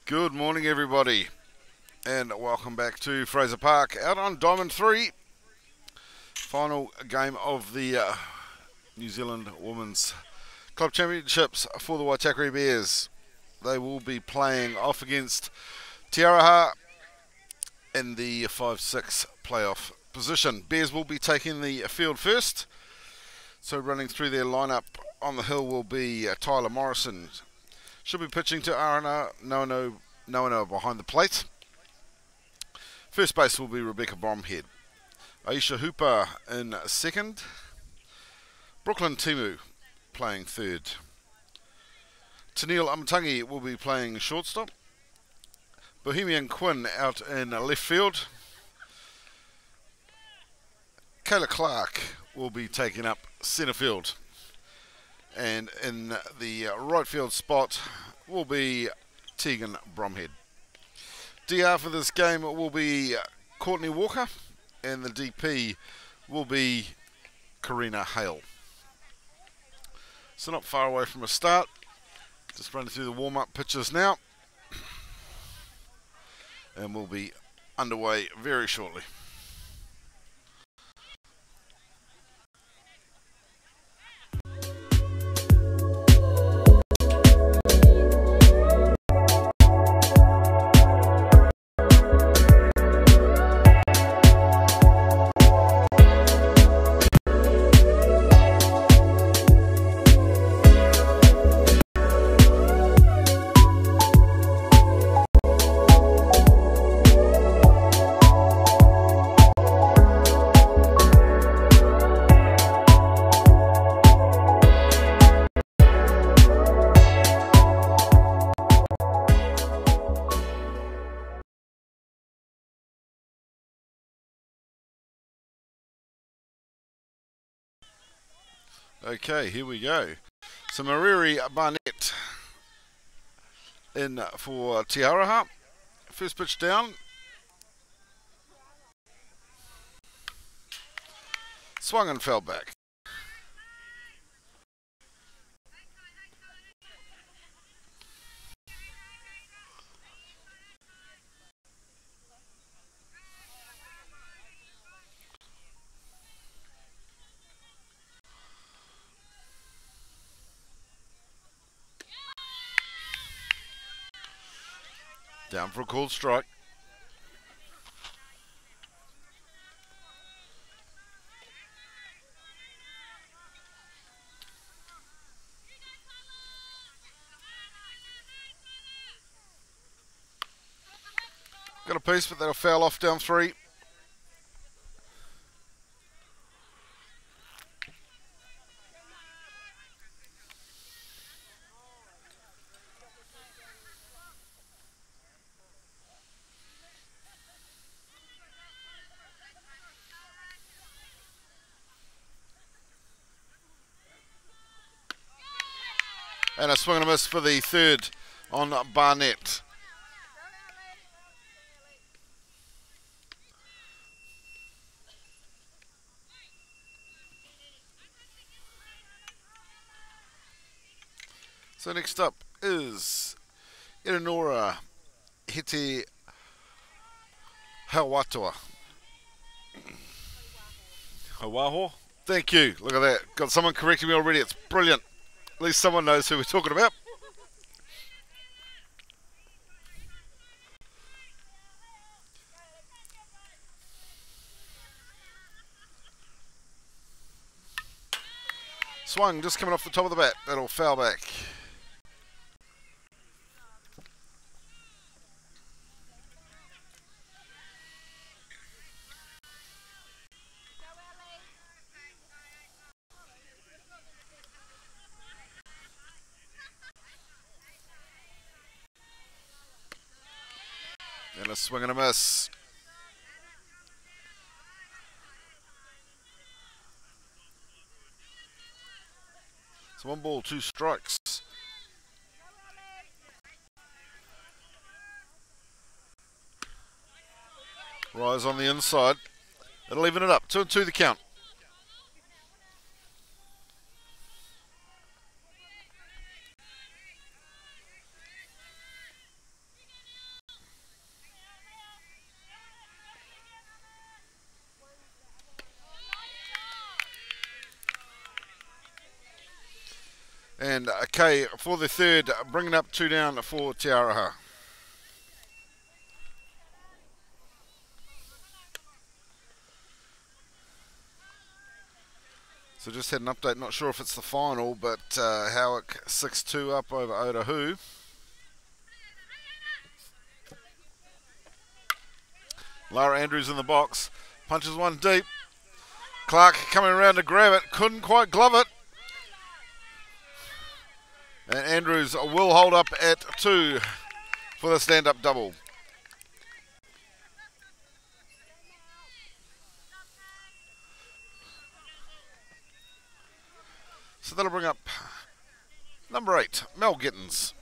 Good morning, everybody, and welcome back to Fraser Park out on Diamond 3. Final game of the New Zealand Women's Club Championships for the Waitakere Bears. They will be playing off against Aroha in the 5-6 playoff position. Bears will be taking the field first. So running through their lineup on the hill will be Tyler Morrison. Should be pitching to Aroha Noano behind the plate. First base will be Rebecca Bromhead. Aisha Hooper in second. Brooklyn Timu playing third. Tennille Amatangi will be playing shortstop. Bohemian Quinn out in left field. Kayla Clark will be taking up centre field. And in the right field spot will be Tegan Bromhead. DR for this game will be Courtney Walker, and the DP will be Karina Hale. So not far away from a start. Just running through the warm-up pitches now. And we'll be underway very shortly. Okay, here we go. So Mariri Barnett in for Aroha. First pitch down. Swung and fell back. Down for a called strike. Got a piece, but that'll foul off down 3. And a swing and a miss for the third on Barnett. So next up is Eleonora Hete Hawatoa. Hawaho? Thank you. Look at that. Got someone correcting me already. It's brilliant. At least someone knows who we're talking about. Swung, just coming off the top of the bat. That'll foul back. And a swing and a miss. So 1 ball, 2 strikes. Rise on the inside. That'll even it up. 2-2 the count. And Kay for the third, bringing up 2 down for Te Aroha. So just had an update, not sure if it's the final, but Howick 6-2 up over Otahu. Lara Andrews in the box, punches one deep. Clark coming around to grab it, couldn't quite glove it. And Andrews will hold up at 2 for the stand-up double. So that'll bring up number 8, Mel Gittins.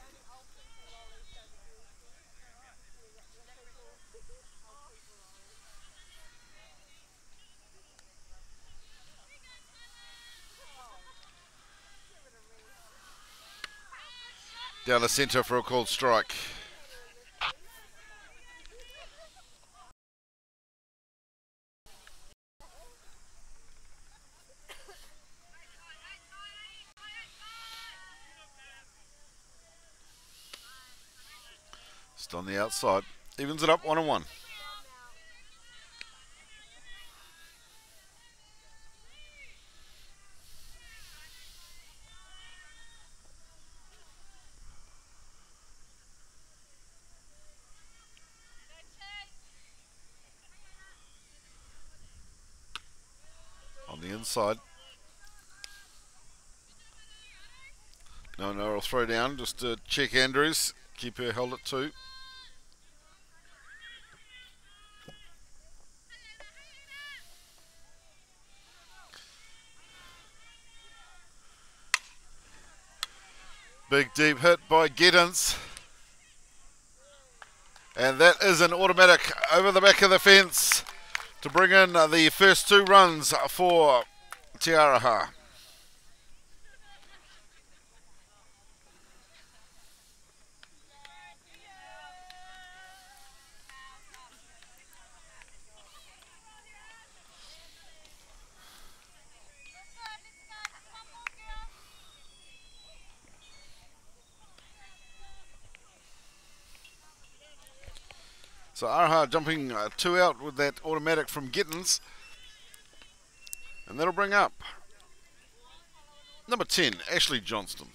Down the centre for a called strike. Just on the outside. Evens it up 1-1. On the inside. No, I'll throw down just to check Andrews. Keep her held at 2. Big deep hit by Giddens. And that is an automatic over the back of the fence to bring in the first 2 runs for Te Aroha. So Aroha jumping 2 out with that automatic from Gittins. And that'll bring up number 10, Ashley Johnston.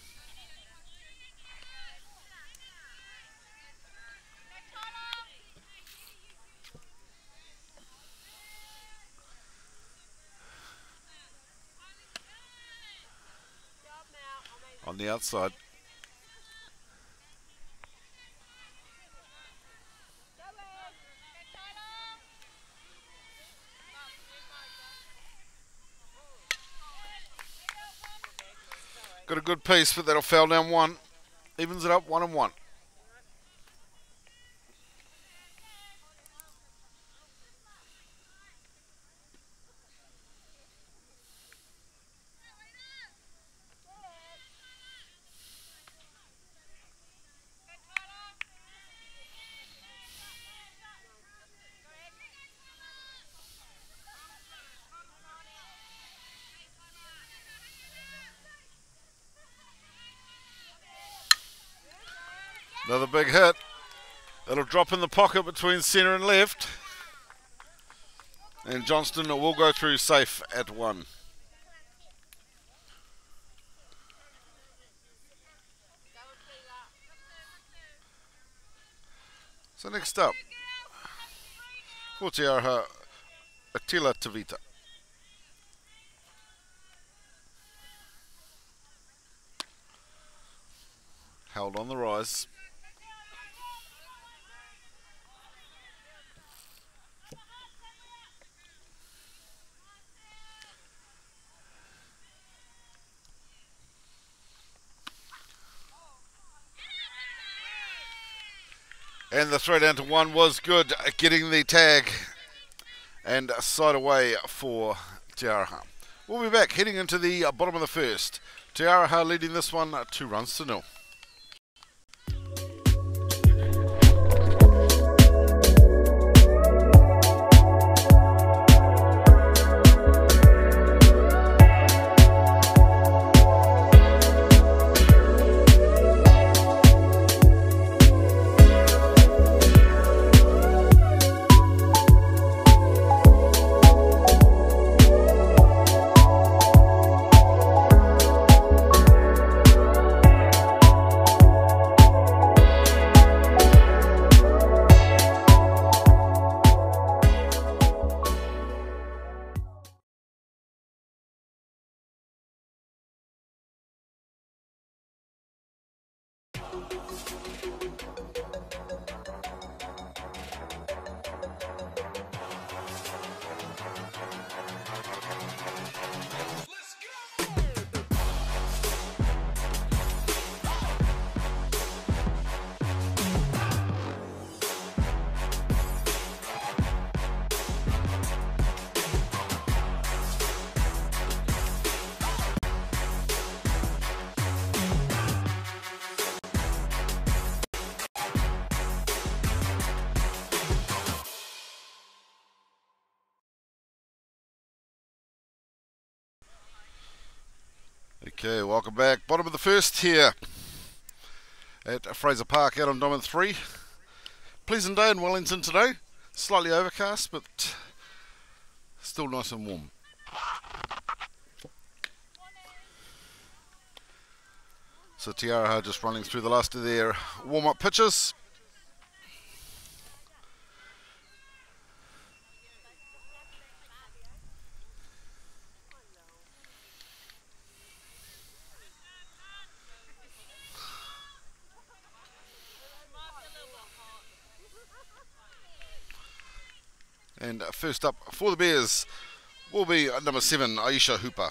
On the outside. Got a good piece, but that'll foul down 1. Evens it up 1-1. Another big hit. It'll drop in the pocket between centre and left. And Johnston will go through safe at 1. So next up, for Te Aroha, Attila Tavita. Held on the rise. And the throw down to 1 was good, getting the tag and side away for Te Aroha. We'll be back heading into the bottom of the first. Te Aroha leading this one 2-0. Okay, welcome back. Bottom of the first here at Fraser Park out on Diamond 3. Pleasant day in Wellington today. Slightly overcast, but still nice and warm. So Aroha just running through the last of their warm-up pitches. And first up for the Bears will be number 7, Aisha Hooper.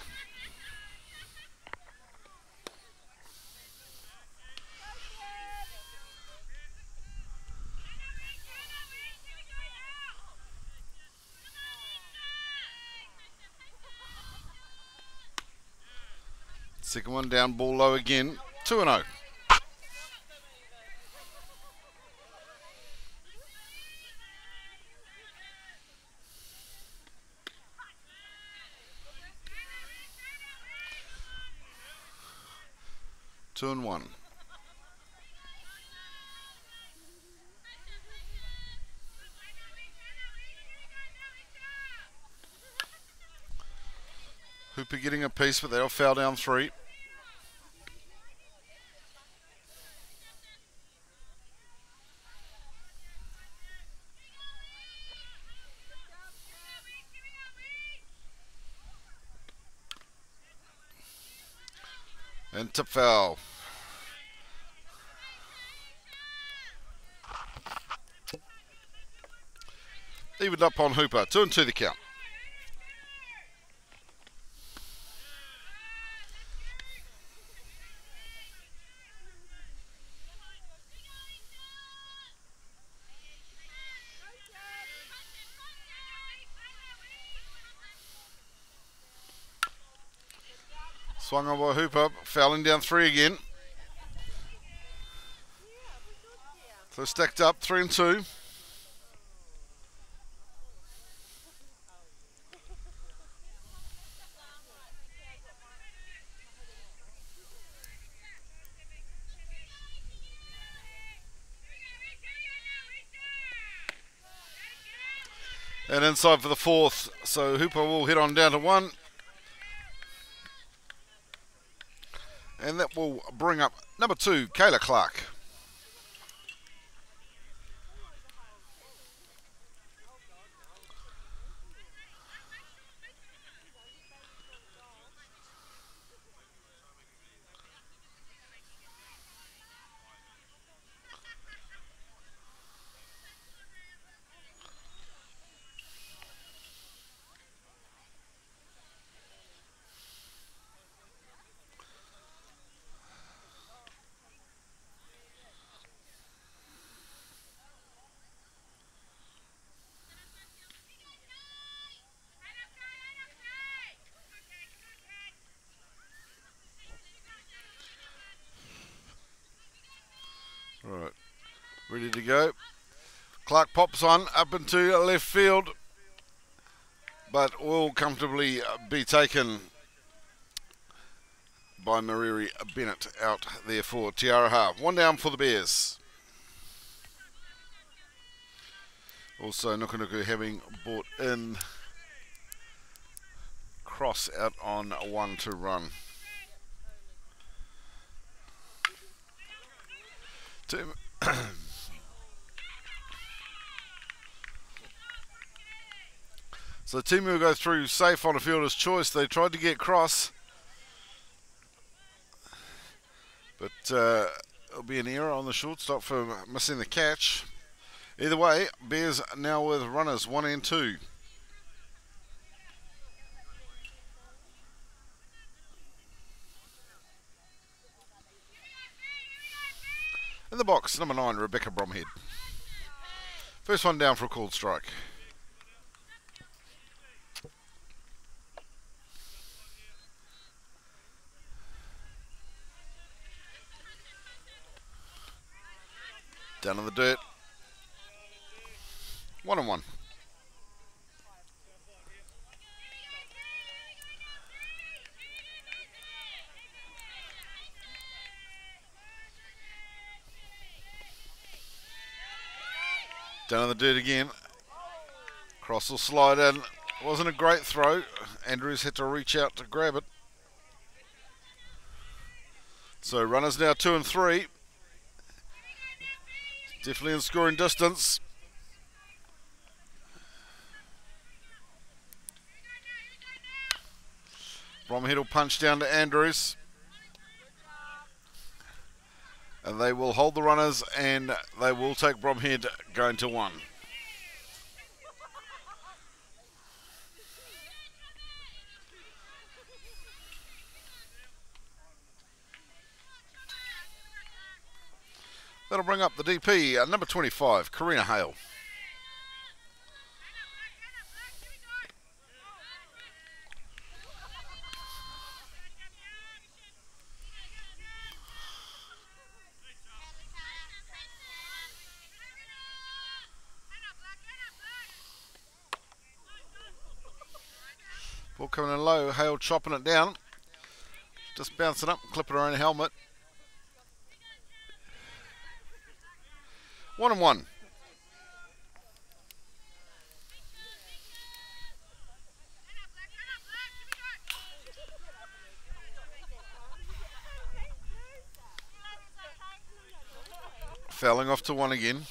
Second one down, ball low again, 2-0. Two and one. Hooper getting a piece, but they'll foul down 3. And tip foul. Evened up on Hooper. 2-2 the count. Swung on by Hooper, fouling down 3 again. So stacked up 3 and 2. And inside for the 4th, so Hooper will head on down to 1. And that will bring up number 2, Kayla Clark. Right, ready to go. Clark pops on up into left field, but will comfortably be taken by Mariri Bennett out there for Aroha. 1 down for the Bears. Also Nukunuku having brought in Cross out on 1 to run. So the team will go through safe on a fielder's choice. They tried to get Cross, but It'll be an error on the shortstop for missing the catch. Either way, Bears now with runners 1 and 2. In the box, number 9, Rebecca Bromhead. First one down for a called strike. Down in the dirt. 1-1. Down in the dirt again. Cross will slide in. Wasn't a great throw. Andrews had to reach out to grab it. So runners now 2 and 3. Definitely in scoring distance. Bromhead will punch down to Andrews. And they will hold the runners and they will take Bromhead going to 1. That'll bring up the DP, number 25, Karina Hale. Ball coming in low, Hale chopping it down. Just bouncing up, clipping her own helmet. 1-1. Fouling off to 1 again.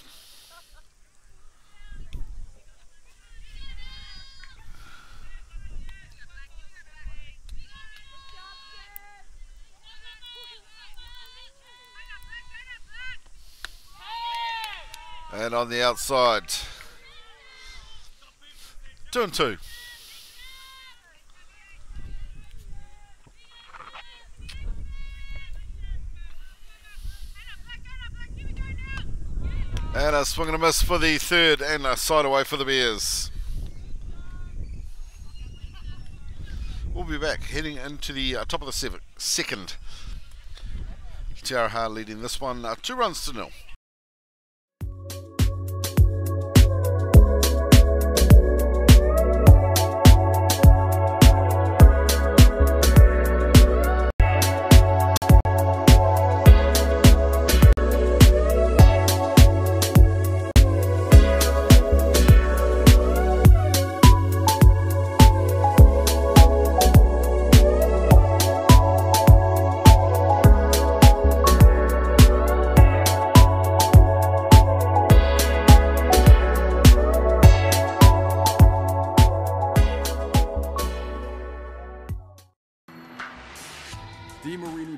And on the outside, 2 and 2. And a swing and a miss for the third, and a side away for the Bears. We'll be back heading into the top of the second. Aroha leading this one 2 runs to 0.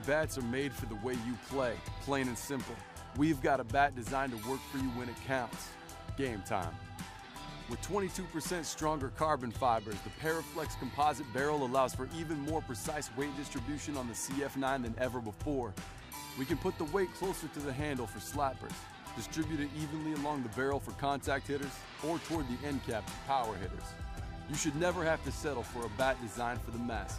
Bats are made for the way you play, plain and simple. We've got a bat designed to work for you when it counts. Game time. With 22% stronger carbon fibers, the Paraflex composite barrel allows for even more precise weight distribution on the CF9 than ever before. We can put the weight closer to the handle for slappers, distribute it evenly along the barrel for contact hitters, or toward the end cap for power hitters. You should never have to settle for a bat designed for the masses.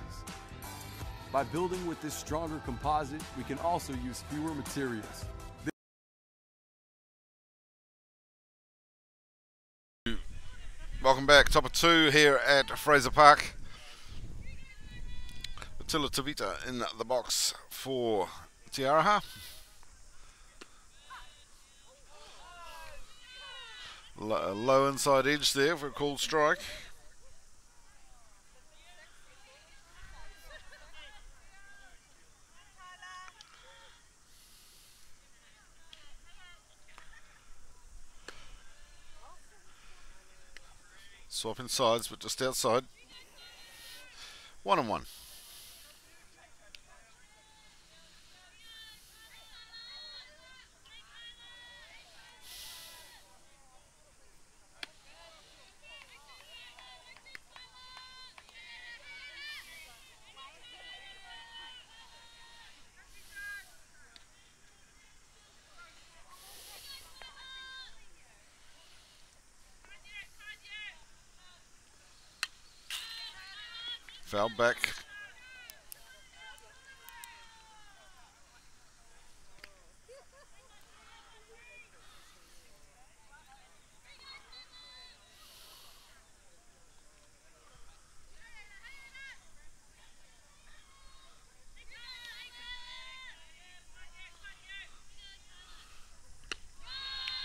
By building with this stronger composite, we can also use fewer materials. Welcome back, top of 2 here at Fraser Park. Attila Tavita in the box for Aroha. Low inside edge there for a called strike. Swapping sides, but just outside. 1-1. Foul back.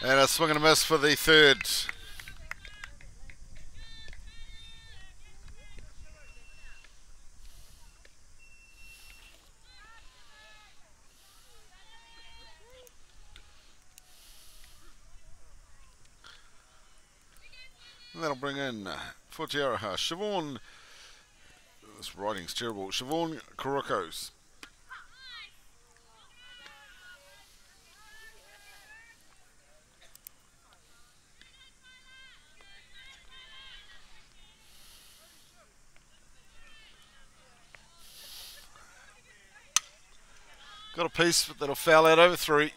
And a swing and a miss for the third. And that'll bring in for Aroha, Siobhan. This writing's terrible. Siobhan Kurokos. Got a piece, but that'll foul out over 3.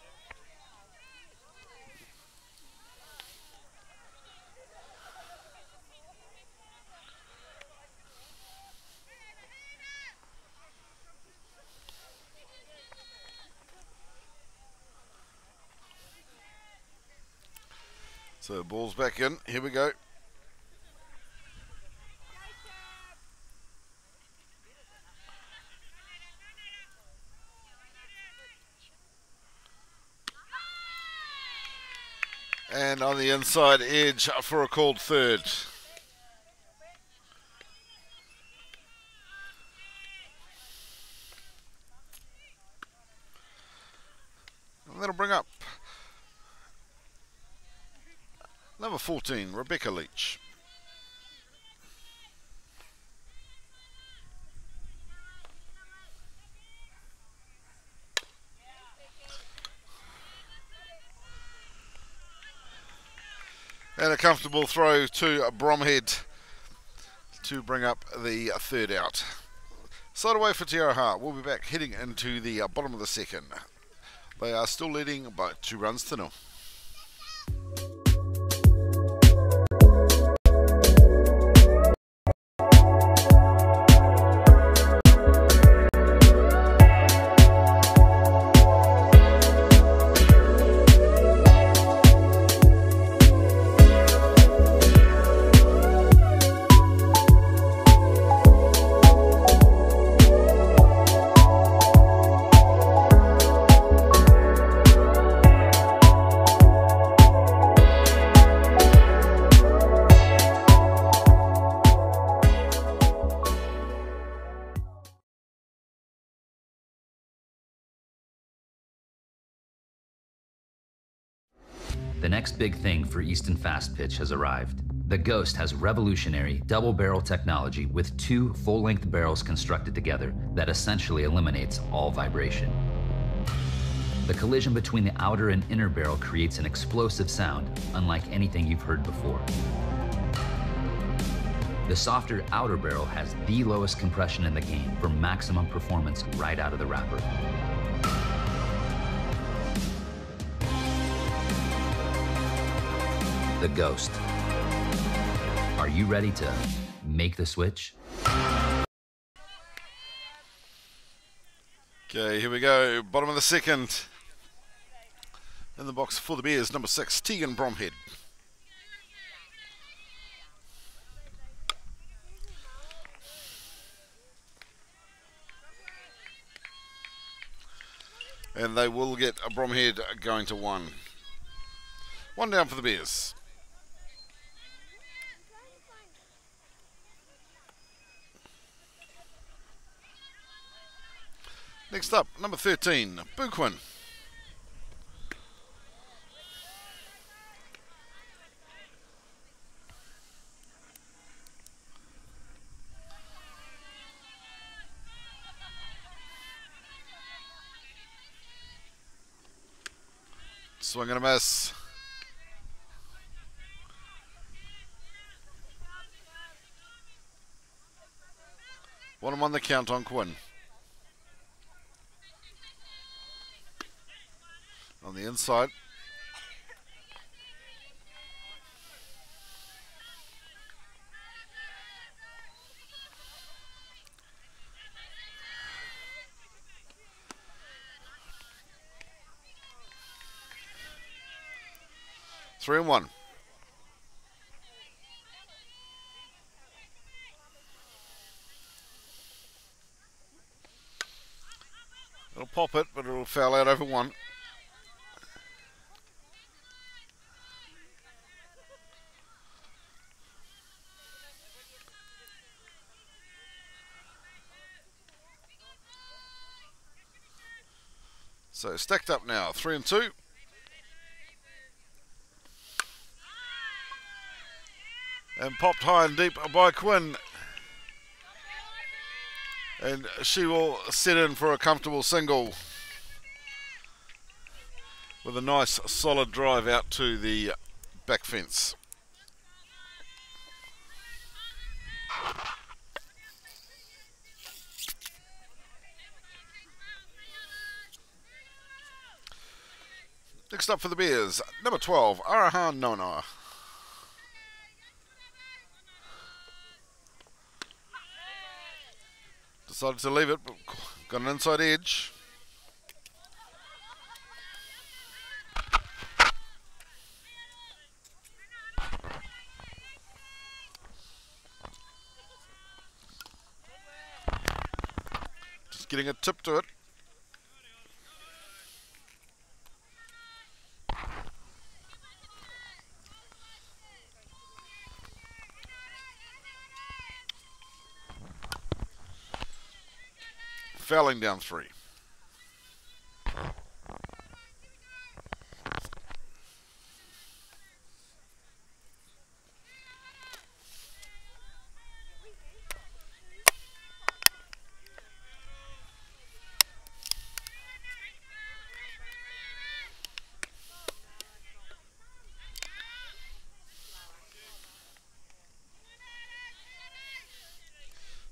So the ball's back in. Here we go. And on the inside edge for a called third. And that'll bring up number 14, Rebecca Leach. And a comfortable throw to Bromhead to bring up the third out. Side away for Te Aroha. We'll be back heading into the bottom of the second. They are still leading by 2 runs to 0. The next big thing for Easton Fast Pitch has arrived. The Ghost has revolutionary double barrel technology with 2 full-length barrels constructed together that essentially eliminates all vibration. The collision between the outer and inner barrel creates an explosive sound unlike anything you've heard before. The softer outer barrel has the lowest compression in the game for maximum performance right out of the wrapper. The Ghost. Are you ready to make the switch? Okay, here we go. Bottom of the second. In the box for the Bears, number 6, Tegan Bromhead. And they will get a Bromhead going to 1. 1 down for the Bears. Next up, number 13, Buquin. Swing and a miss. One on the count on Quinn. On the inside. 3-1. It'll pop it, but it'll foul out over one. So stacked up now, 3-2. And popped high and deep by Quinn. And she will set in for a comfortable single with a nice solid drive out to the back fence. Next up for the Bears, number 12, Aroha Nona. Decided to leave it, but got an inside edge. Just getting a tip to it. Fouling down 3.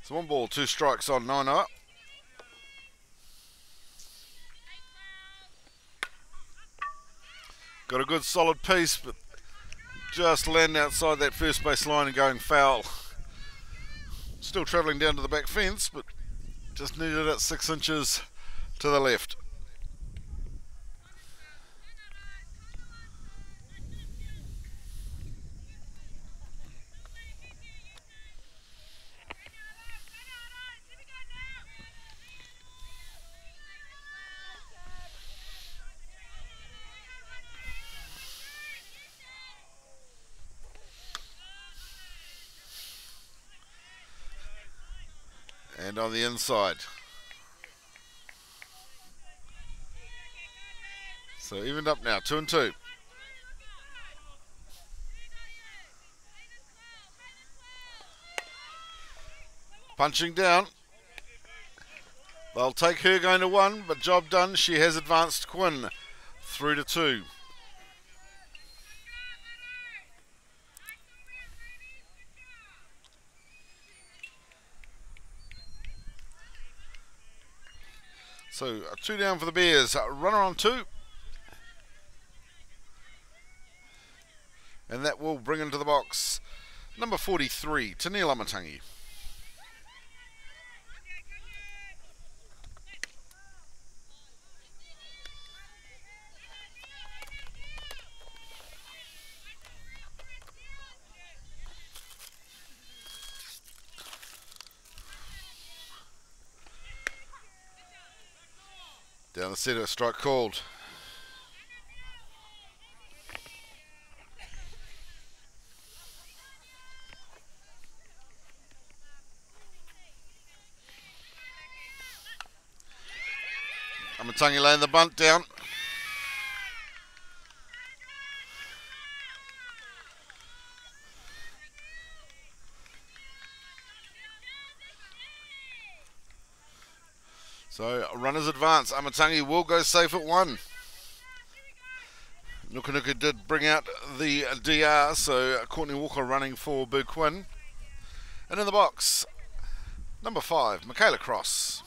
So 1 ball, 2 strikes on Nona. Got a good solid piece, but just landing outside that first base line and going foul. Still travelling down to the back fence, but just needed it 6 inches to the left. And on the inside. So evened up now, 2-2. Punching down. They'll take her going to 1, but job done. She has advanced Quinn through to 2. So 2 down for the Bears. Runner on 2. And that will bring into the box number 43, Tanil Amatangi. Down the centre, strike called. Amatangi laying the bunt down. So runners advance. Amatangi will go safe at 1. Nuka did bring out the DR, so Courtney Walker running for Boo Quinn. And in the box, number 5, Michaela Cross.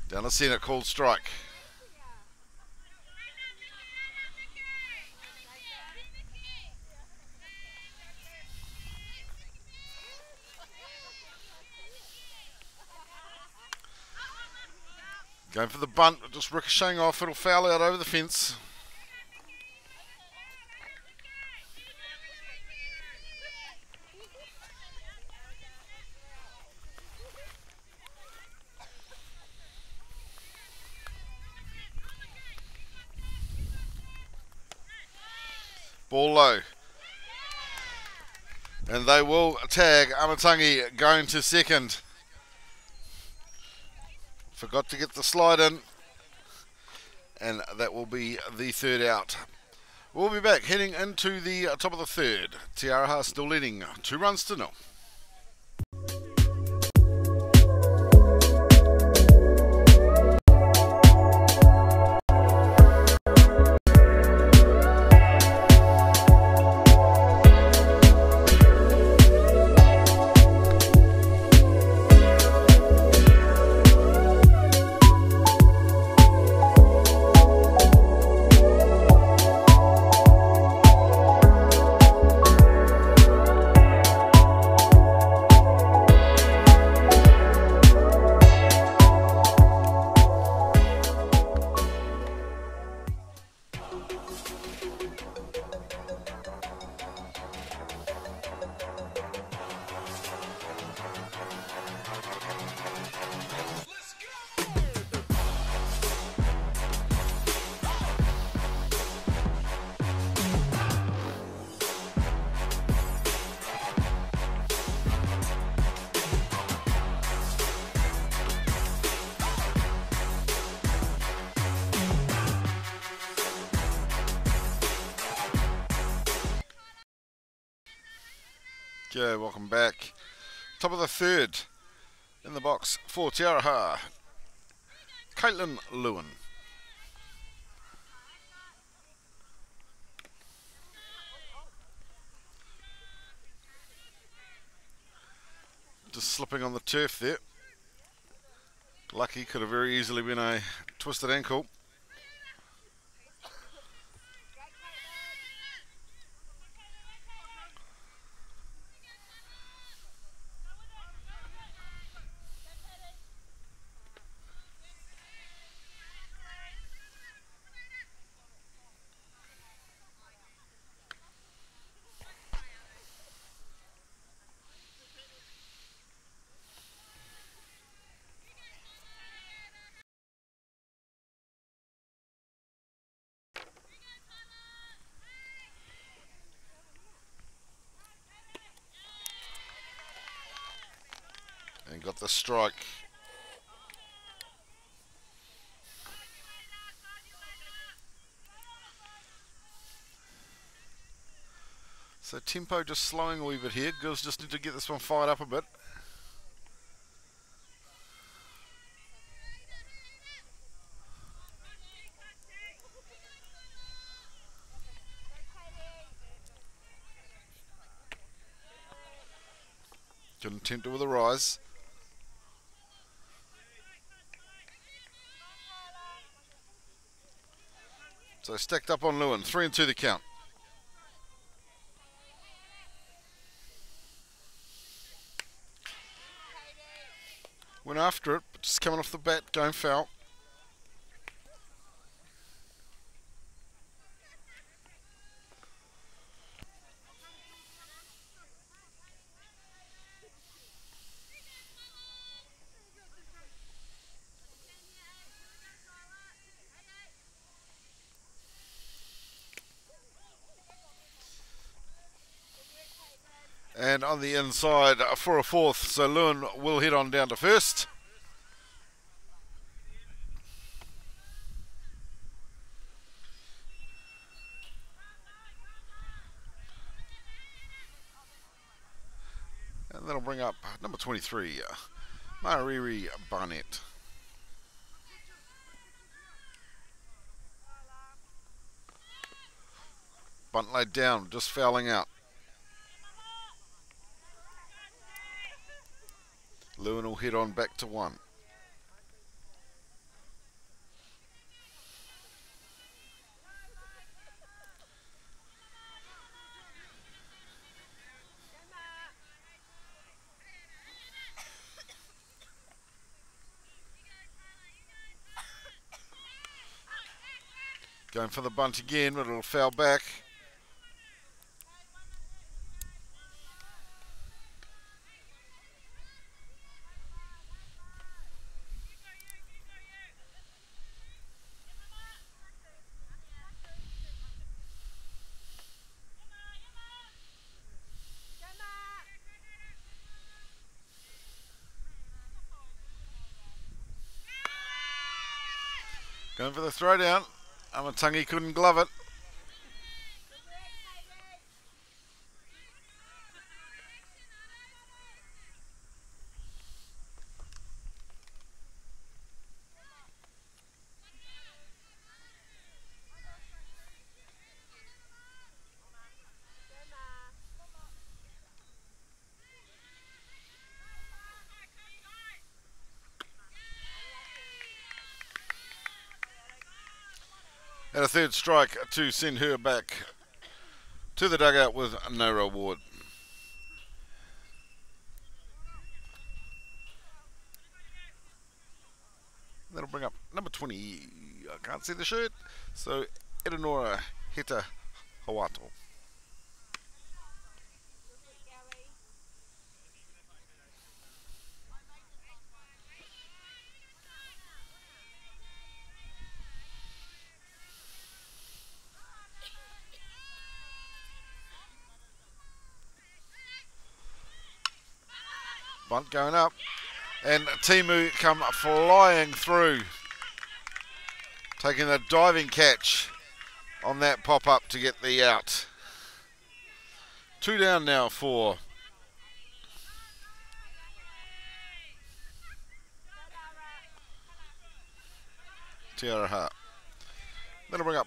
Down the centre, called strike. Going for the bunt, just ricocheting off. It'll foul out over the fence. Ball low. And they will tag Amatangi going to second. Forgot to get the slide in. And that will be the third out. We'll be back heading into the top of the third. Te Aroha still leading 2 runs to 0. Okay, welcome back. Top of the third. In the box for Te Aroha, Caitlin Lewin. Just slipping on the turf there. Lucky, could have very easily been a twisted ankle. And got the strike. So tempo just slowing a wee bit here. Girls just need to get this one fired up a bit. Couldn't tempt it with a rise. So stacked up on Lewin. 3 and 2 the count. Went after it, but just coming off the bat, going foul. And on the inside for a fourth, so Lewin will head on down to first. And that'll bring up number 23, Mariri Barnett. Bunt laid down, just fouling out. Lewin will head on back to 1. Going for the bunt again, but it'll foul back. Going for the throwdown. Amatangi couldn't glove it. And a third strike to send her back to the dugout with no reward. That'll bring up number 20. I can't see the shirt. So Eleonora Heta Hawato. Bunt going up, and Timu come flying through, taking a diving catch on that pop-up to get the out. 2 down now for Te Aroha. That'll bring up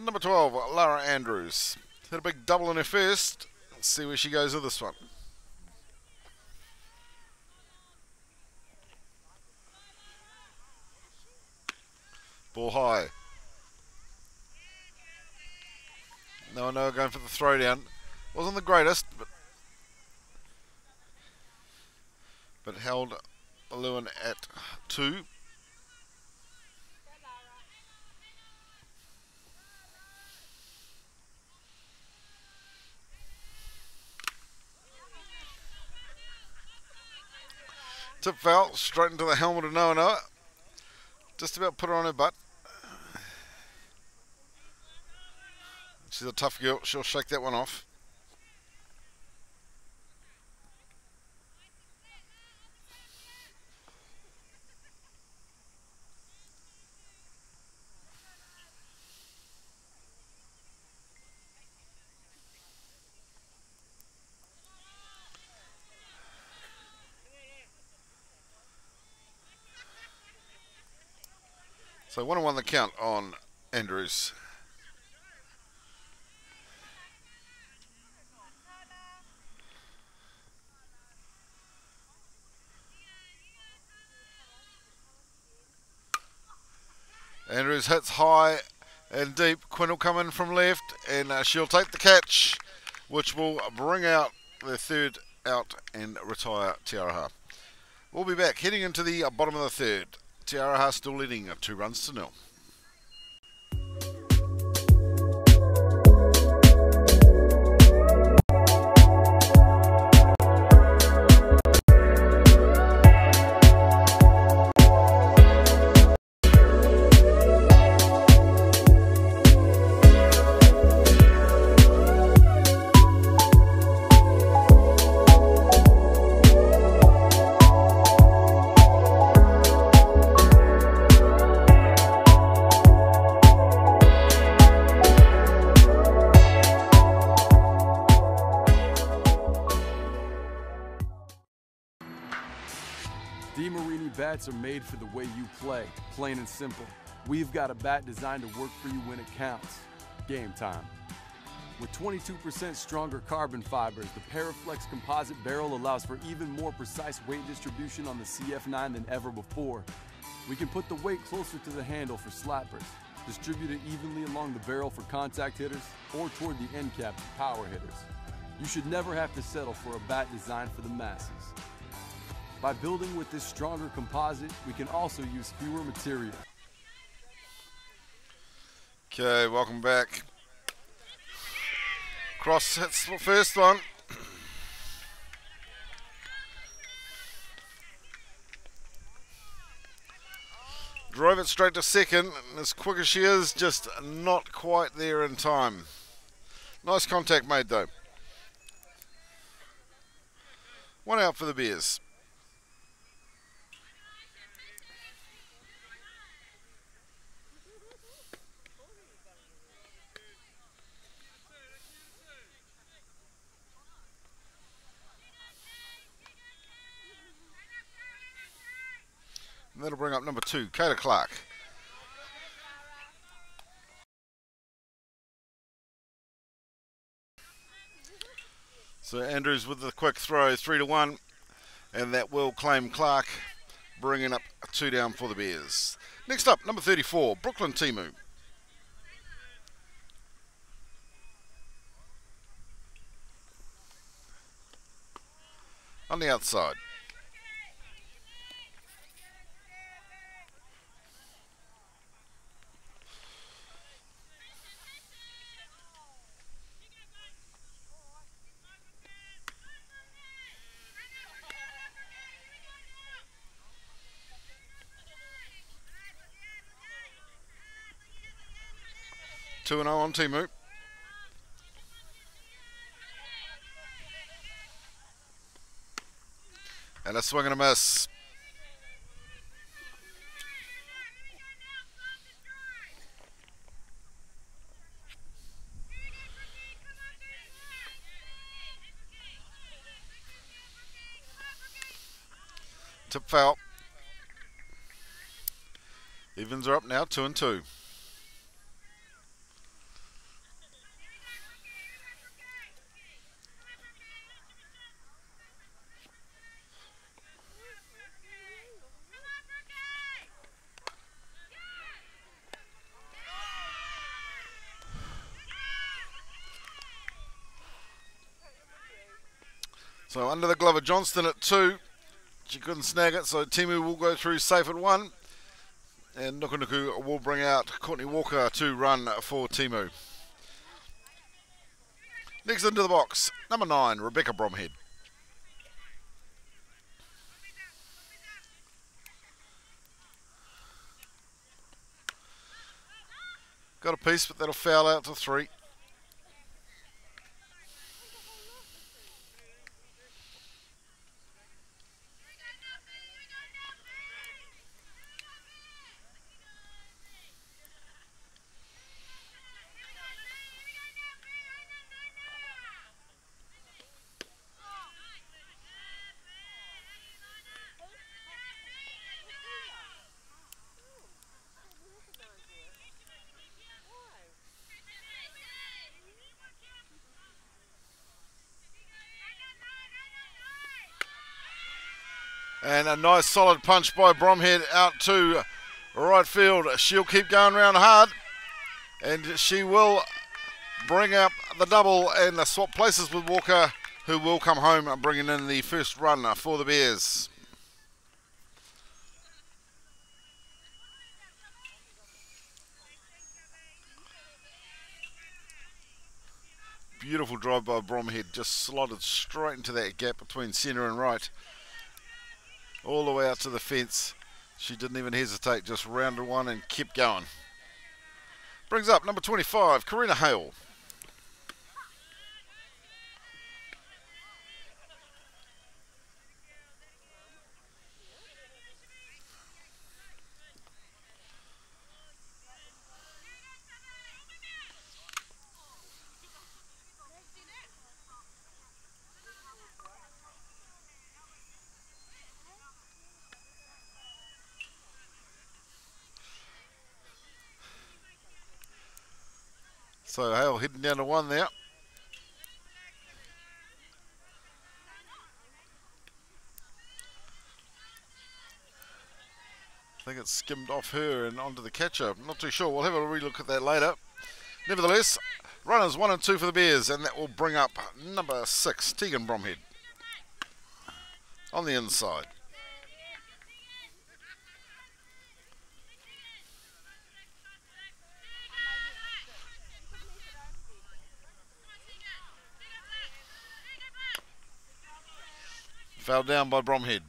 number 12, Lara Andrews. Hit a big double in her first. Let's see where she goes with this one. Ball high. No, going for the throwdown. Wasn't the greatest, but held Lewin at 2. Tip foul straight into the helmet of Noa. Just about put her on her butt. She's a tough girl. She'll shake that one off. So 1-1 the count on Andrews. Andrews hits high and deep. Quinn will come in from left, and she'll take the catch, which will bring out the third out and retire Te Aroha. We'll be back heading into the bottom of the third. Te Aroha still leading 2 runs to 0. Bats are made for the way you play, plain and simple. We've got a bat designed to work for you when it counts. Game time. With 22% stronger carbon fibers, the Paraflex composite barrel allows for even more precise weight distribution on the CF9 than ever before. We can put the weight closer to the handle for slappers, distribute it evenly along the barrel for contact hitters, or toward the end cap for power hitters. You should never have to settle for a bat designed for the masses. By building with this stronger composite, we can also use fewer materials. Okay, welcome back. Cross hits the first one. Drove it straight to second, and as quick as she is, just not quite there in time. Nice contact made though. One out for the Bears. And that'll bring up number 2, Kata Clark. So Andrews with the quick throw, 3-1, and that will claim Clark, bringing up 2 down for the Bears. Next up, number 34, Brooklyn Timu. On the outside. Two and 0 on Timu. And a swing and a miss. Tip foul. Evens are up now, 2 and 2. So under the glove of Johnston at 2. She couldn't snag it, so Timu will go through safe at 1. And Nukunuku will bring out Courtney Walker to run for Timu. Next into the box, number 9, Rebecca Bromhead. Got a piece, but that'll foul out to 3. And a nice solid punch by Bromhead out to right field. She'll keep going round hard. And she will bring up the double and swap places with Walker, who will come home bringing in the first run for the Bears. Beautiful drive by Bromhead, just slotted straight into that gap between centre and right. All the way out to the fence. She didn't even hesitate, just rounded one and kept going. Brings up number 25, Karina Hale. So Hale heading down to 1 there. I think it skimmed off her and onto the catcher. I'm not too sure. We'll have a relook at that later. Nevertheless, runners 1 and 2 for the Bears, and that will bring up number 6, Tegan Bromhead, on the inside. Foul down by Bromhead.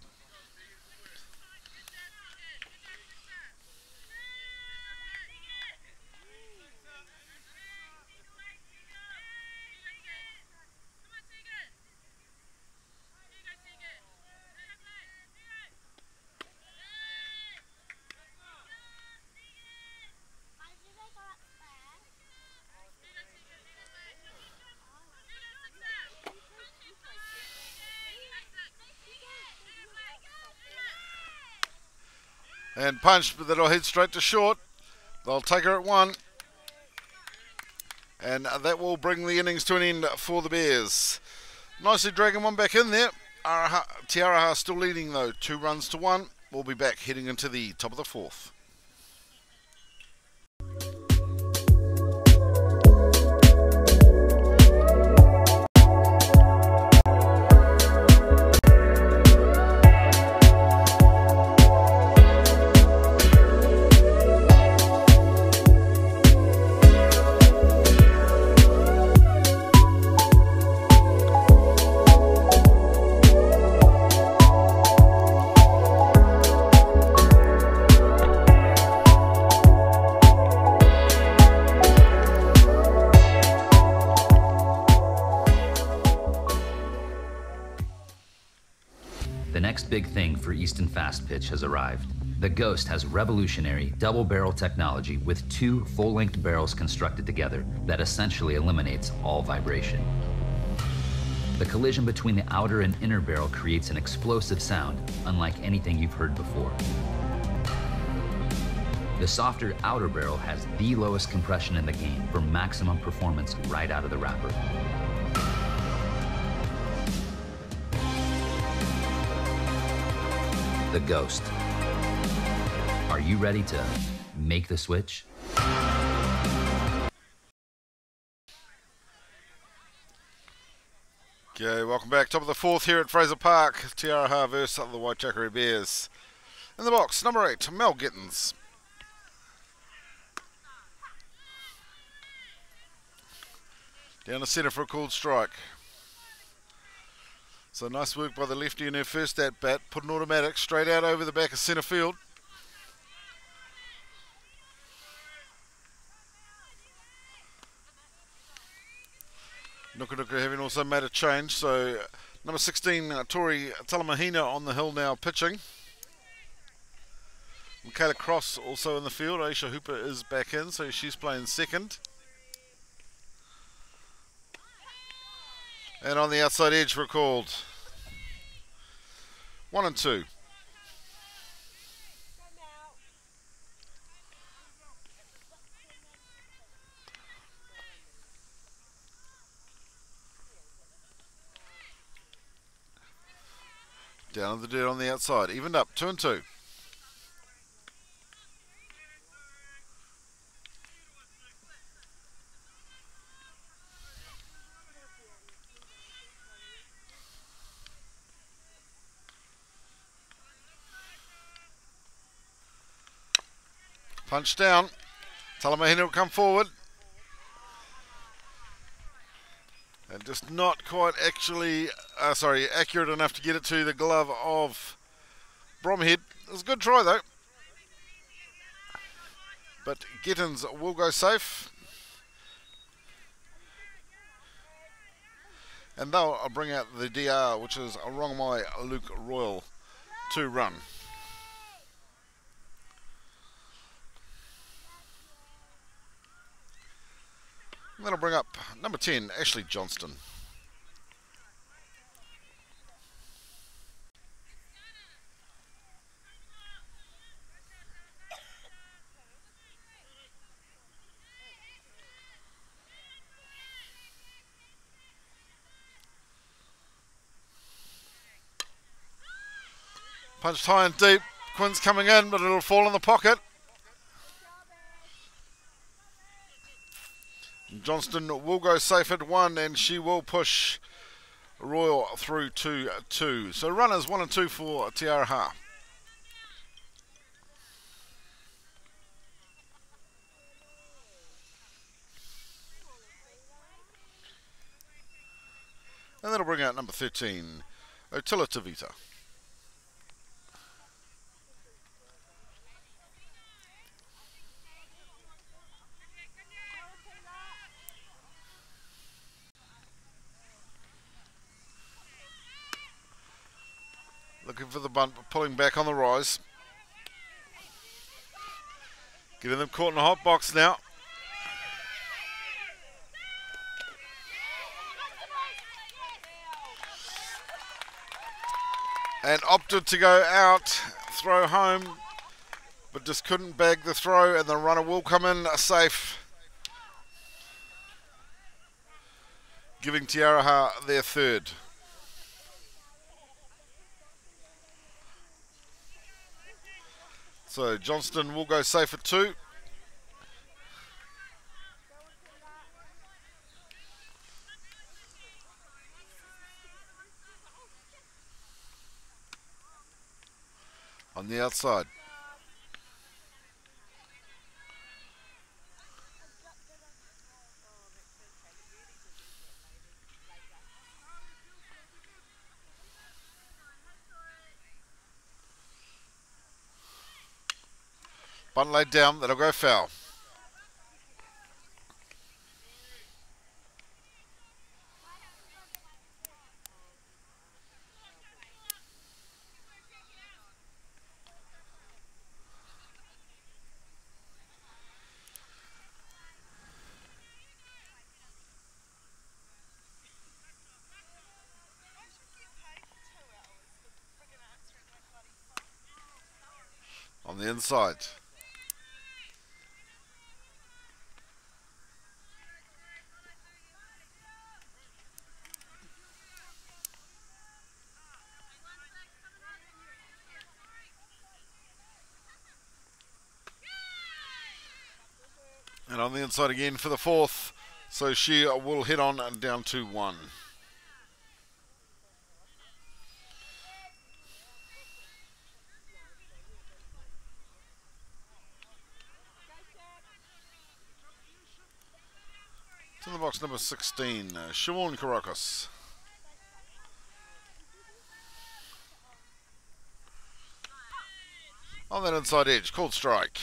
And punched, but that'll head straight to short. They'll take her at 1. And that will bring the innings to an end for the Bears. Nicely dragging one back in there. Aroha still leading though, 2 runs to 1. We'll be back heading into the top of the 4th. The next big thing for Easton Fast Pitch has arrived. The Ghost has revolutionary double-barrel technology with 2 full-length barrels constructed together that essentially eliminates all vibration. The collision between the outer and inner barrel creates an explosive sound unlike anything you've heard before. The softer outer barrel has the lowest compression in the game for maximum performance right out of the wrapper. The Ghost. Are you ready to make the switch? Okay, welcome back. Top of the 4th here at Fraser Park. Aroha versus the Waitakere Bears. In the box, number 8, Mel Gittins. Down the centre for a called strike. So nice work by the lefty in her first at bat. Put an automatic straight out over the back of centre field. Nuka having also made a change. So number 16, Tori Talamahina on the hill now pitching. Michaela Cross also in the field. Aisha Hooper is back in, so she's playing second. And on the outside edge recalled. 1 and 2. Down in the dirt on the outside. Evened up. 2 and 2. Punch down. Talamahina will come forward. And just not quite accurate enough to get it to the glove of Bromhead. It was a good try though. But Gittins will go safe. And they'll bring out the DR, which is Aroha Luke Royal, 2 run. And that'll bring up number 10, Ashley Johnston. Punched high and deep. Quinn's coming in, but it'll fall in the pocket. Johnston will go safe at 1, and she will push Royal through to 2. So runners 1 and 2 for Aroha. And that'll bring out number 13, Otilatavita. Looking for the bunt, but pulling back on the rise. Getting them caught in a hot box now. And opted to go out, throw home, but just couldn't bag the throw, and the runner will come in safe. Giving Aroha their third. So Johnston will go safe at 2. On the outside. Bunt laid down, that'll go foul. On the inside. And on the inside again for the fourth. So she will hit on and down to 1. To the box number 16, Siobhan Karakos. On that inside edge, called strike.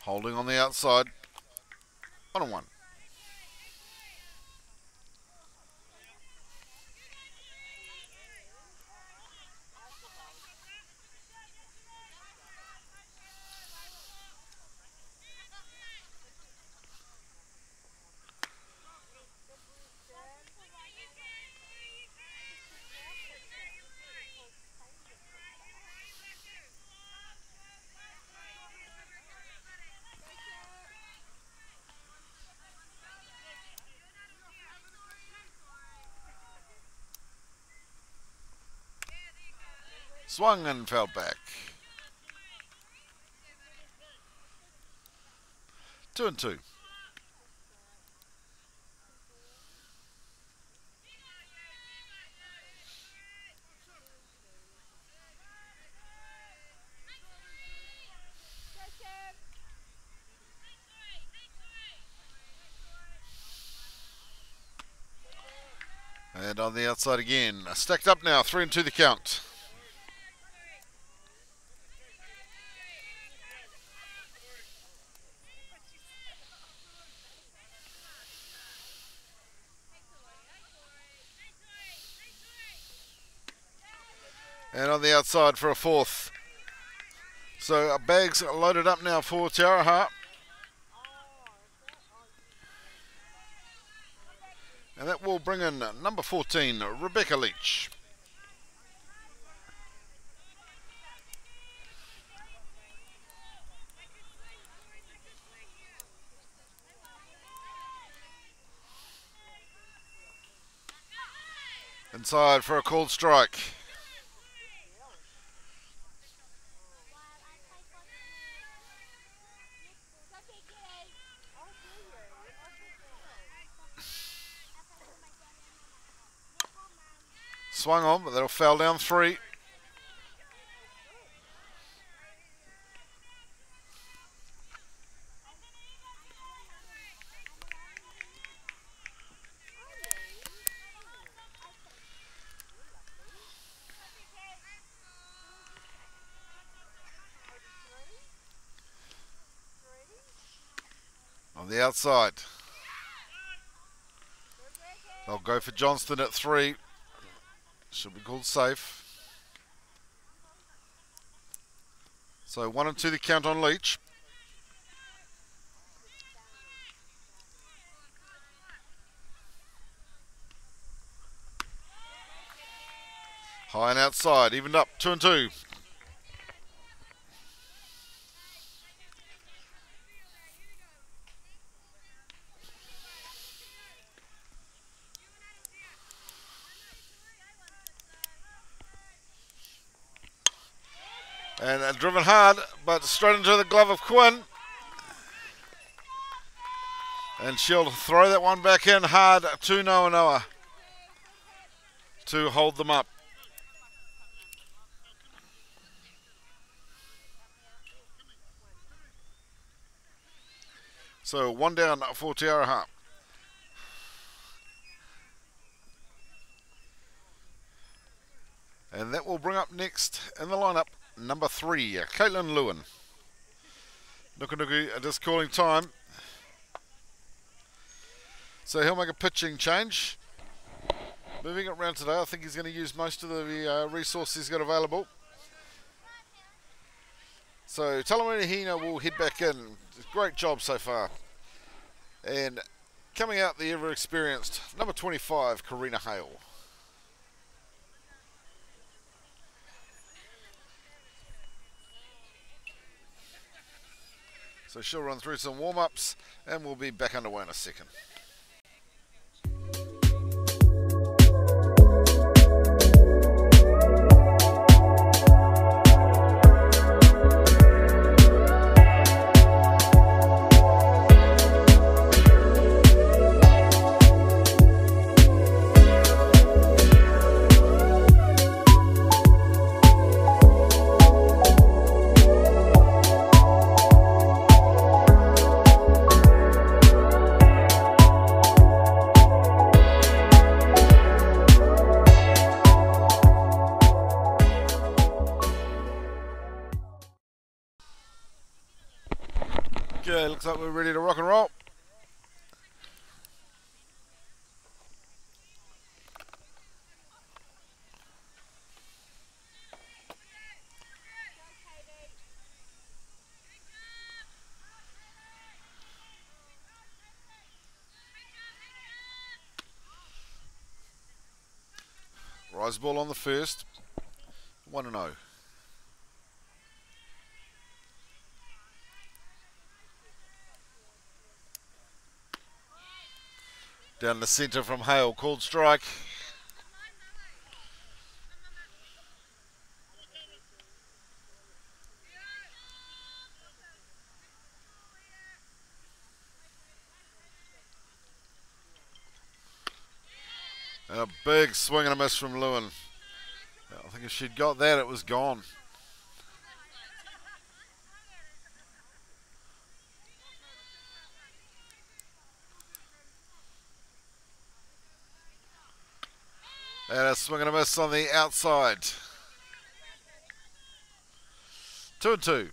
Holding on the outside. 1-1. Swung and fell back. 2-2. And on the outside again. Stacked up now, 3-2 the count. And on the outside for a fourth. So bags loaded up now for Aroha. And that will bring in number 14, Rebecca Leach. Inside for a called strike. swung on, but that'll foul down 3. On the outside. They'll go for Johnston at 3. Should be called safe. So 1 and 2 the count on Leach. High and outside, evened up, 2 and 2. And driven hard, but straight into the glove of Quinn. And she'll throw that one back in hard to Noa to hold them up. So 1 down for Te Aroha. And that will bring up next in the lineup number 3, Caitlin Lewin. Nuku just calling time. So he'll make a pitching change. Moving it around today, I think he's going to use most of the resources he's got available. So Talamini Hina will head back in. Great job so far. And coming out the ever experienced number 25, Karina Hale. So she'll run through some warm-ups and we'll be back underway in a second. Okay, looks like we're ready to rock and roll. Rise ball on the first. 1-0. Down the centre from Hale, called strike. And a big swing and a miss from Lewin. I think if she'd got that, it was gone. And a swing and a miss on the outside. 2 and 2.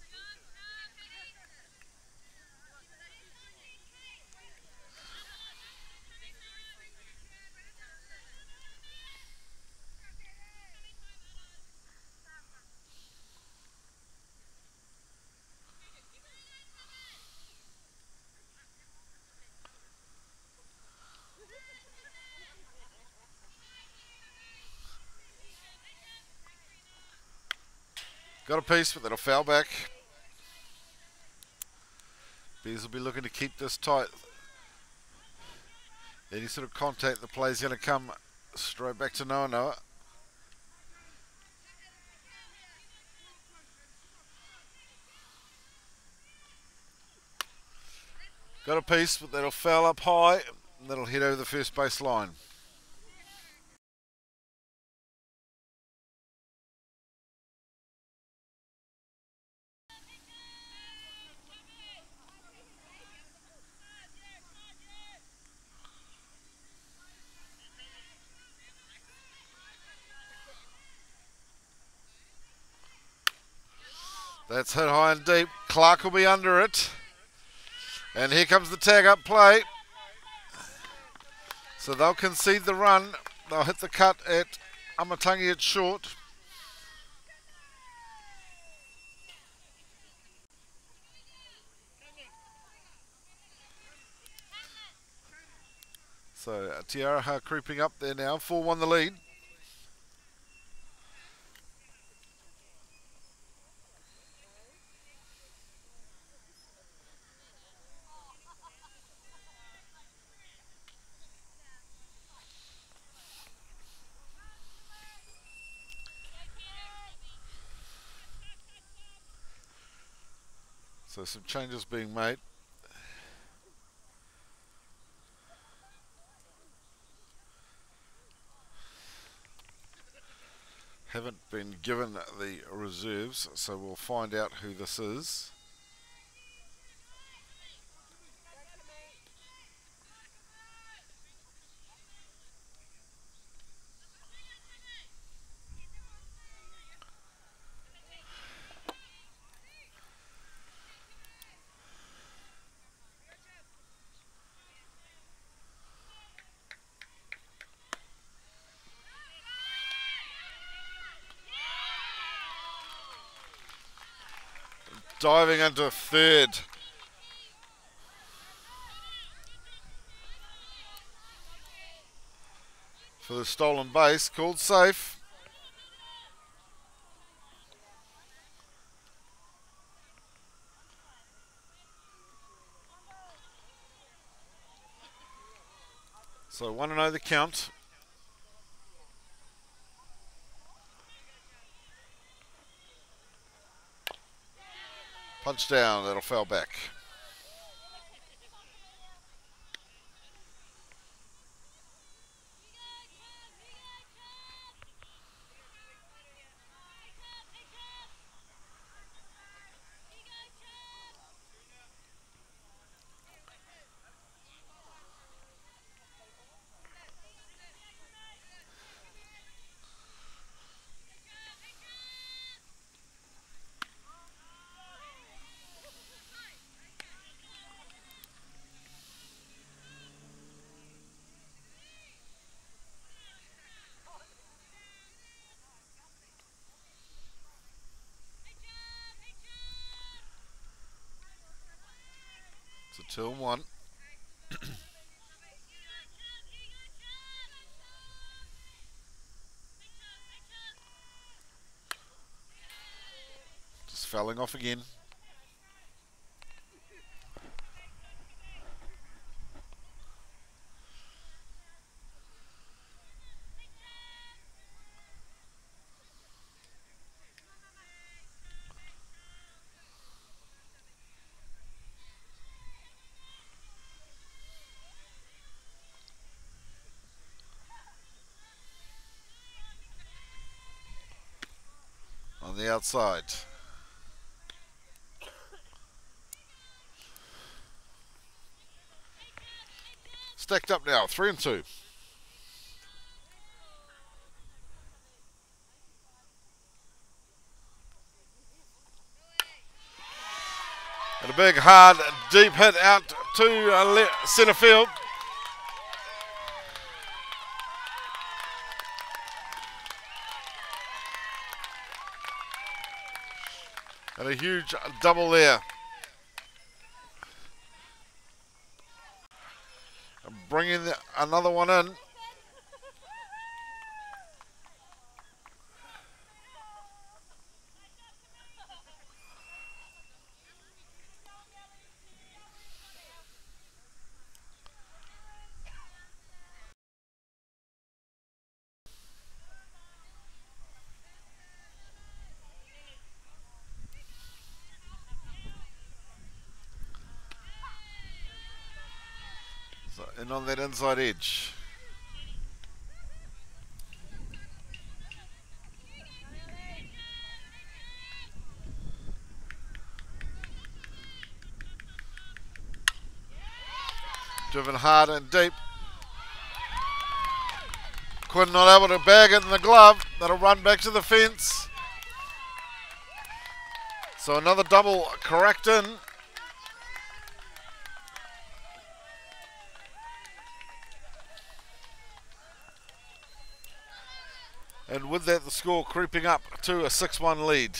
Got a piece, but that'll foul back. Bees will be looking to keep this tight. Any sort of contact, the play's going to come straight back to Noa. Got a piece, but that'll foul up high. That'll hit over the first base line. That's hit high and deep. Clark will be under it. And here comes the tag up play. So they'll concede the run. They'll hit the cut at Amatangi at short. So Te Aroha creeping up there now. 4-1 the lead. So some changes being made. Haven't been given the reserves, so we'll find out who this is. Diving into third. For the stolen base, called safe. So 1-0 the count. Punch down, that'll foul back. It's a 2-1. Just fouling off again. On the outside. Stacked up now, 3-2. And a big, hard, deep hit out to centre field. And a huge double there. And bringing another one in. And on that inside edge. Driven hard and deep. Quinn not able to bag it in the glove. That'll run back to the fence. So So another double cracked in. And with that, the score creeping up to a 6-1 lead.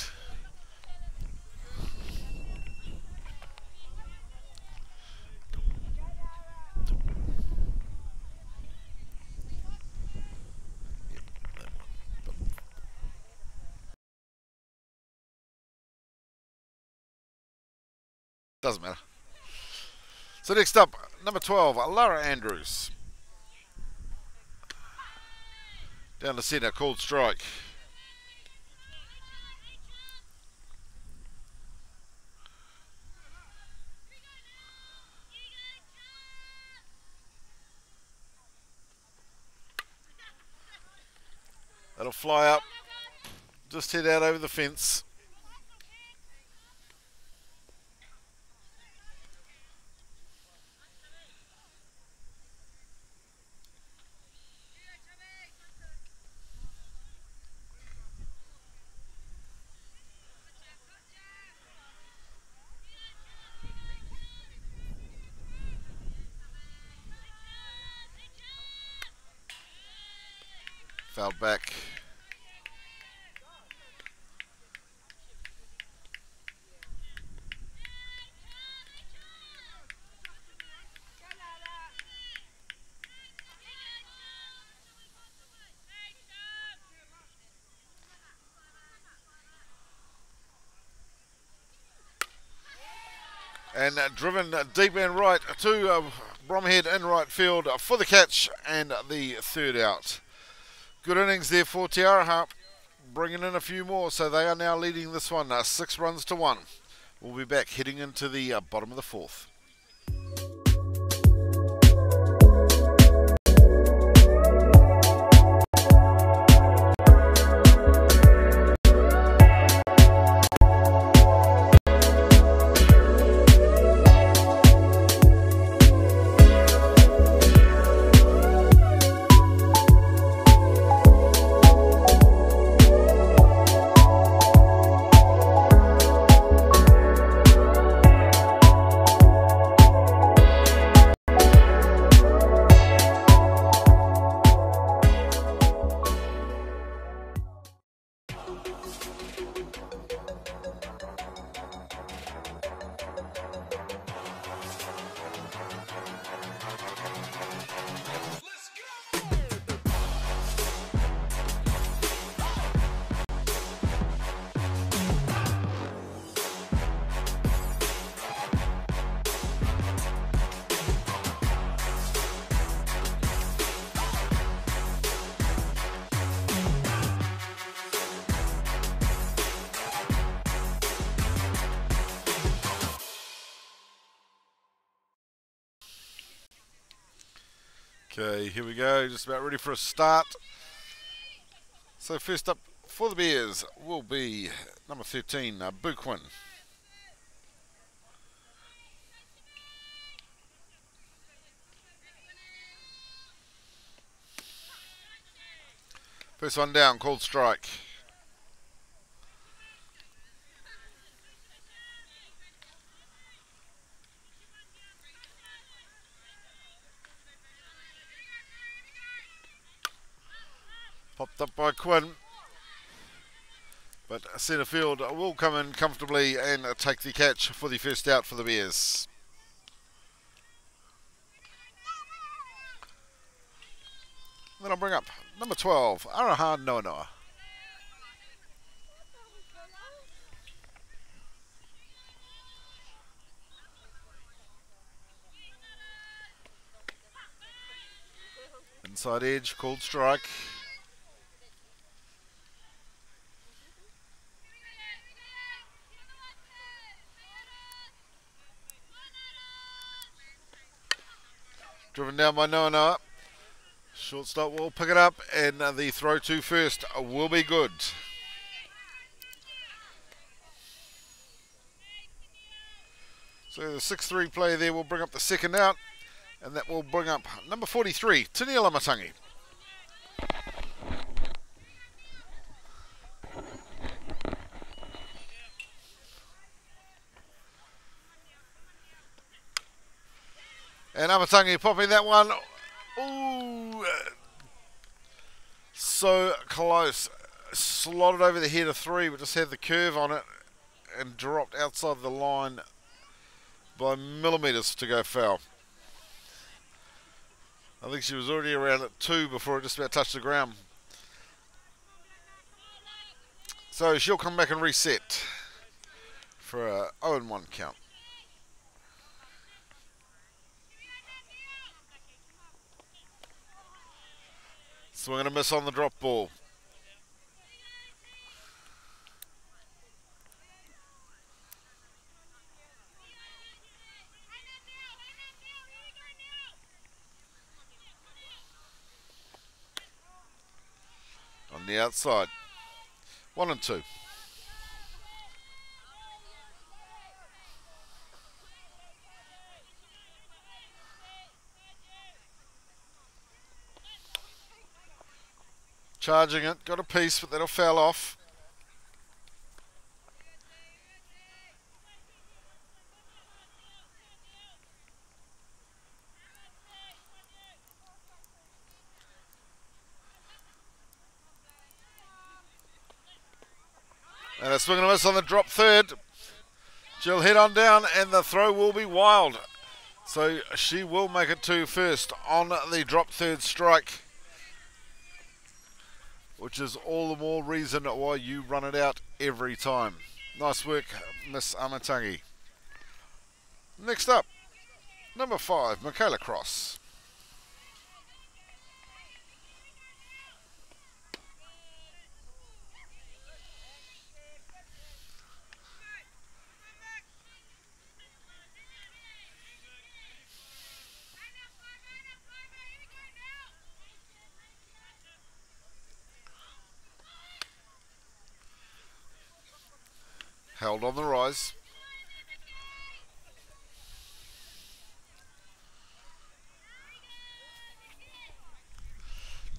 Doesn't matter. So next up, number 12, Lara Andrews. Down the centre, called strike. That'll fly up. Just head out over the fence. Fouled back. And driven deep and right to Bromhead in right field for the catch and the third out. Good innings there for Te Aroha, bringing in a few more, so they are now leading this one 6 runs to 1. We'll be back heading into the bottom of the 4th. Okay, here we go, just about ready for a start. So first up for the Bears will be number 13, Buquin. First one down, called strike. Popped up by Quinn, but centre field will come in comfortably and take the catch for the first out for the Bears. Then I'll bring up number 12, Aroha Noa. Inside edge, called strike. Driven down by Noa. Shortstop will pick it up, and the throw to first will be good. So the 6-3 play there will bring up the second out, and that will bring up number 43, Taniela Matangi. And Amatangi popping that one. Ooh, so close. Slotted over the head of 3, but just had the curve on it and dropped outside the line by millimetres to go foul. I think she was already around at 2 before it just about touched the ground. So she'll come back and reset for a 0-1 count. Swing and a miss on the drop ball. On the outside. 1 and 2. Charging it, got a piece, but that'll foul off. And a swing and a miss on the drop third. She'll head on down and the throw will be wild. So she will make it 2 first on the drop third strike, which is all the more reason why you run it out every time. Nice work, Miss Amatangi. Next up, number 5, Michaela Cross. Held on the rise.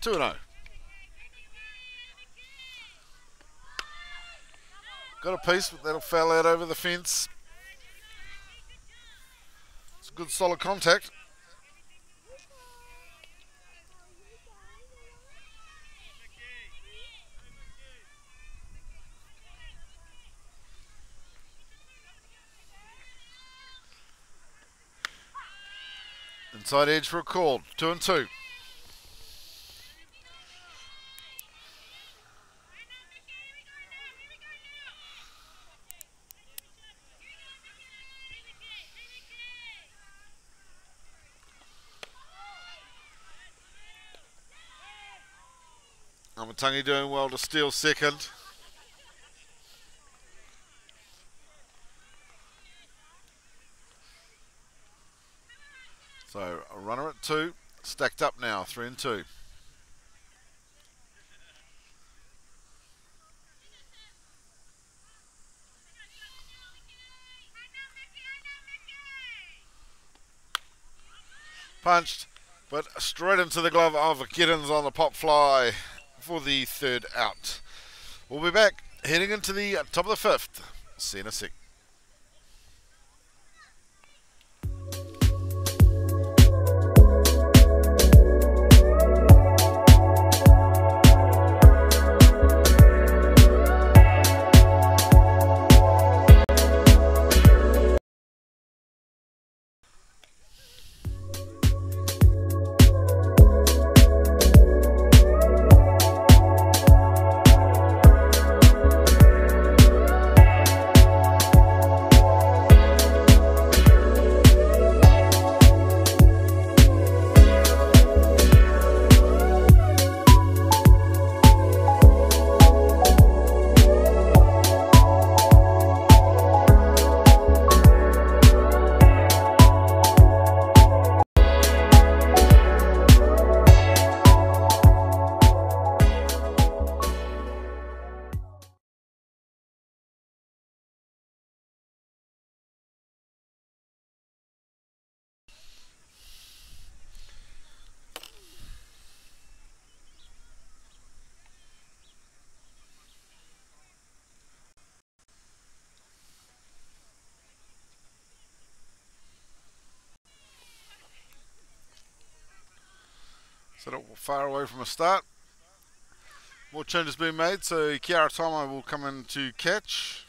Two and 0. Got a piece, but that'll foul out over the fence. It's a good solid contact. Inside edge for a call. 2 and 2. Amatangi doing well to steal second. So a runner at 2, stacked up now, 3 and 2. Punched, but straight into the glove of Giddens on the pop fly for the third out. We'll be back heading into the top of the 5th. See you in a sec. So not far away from a start. More changes being made, so Kiara Tomo will come in to catch.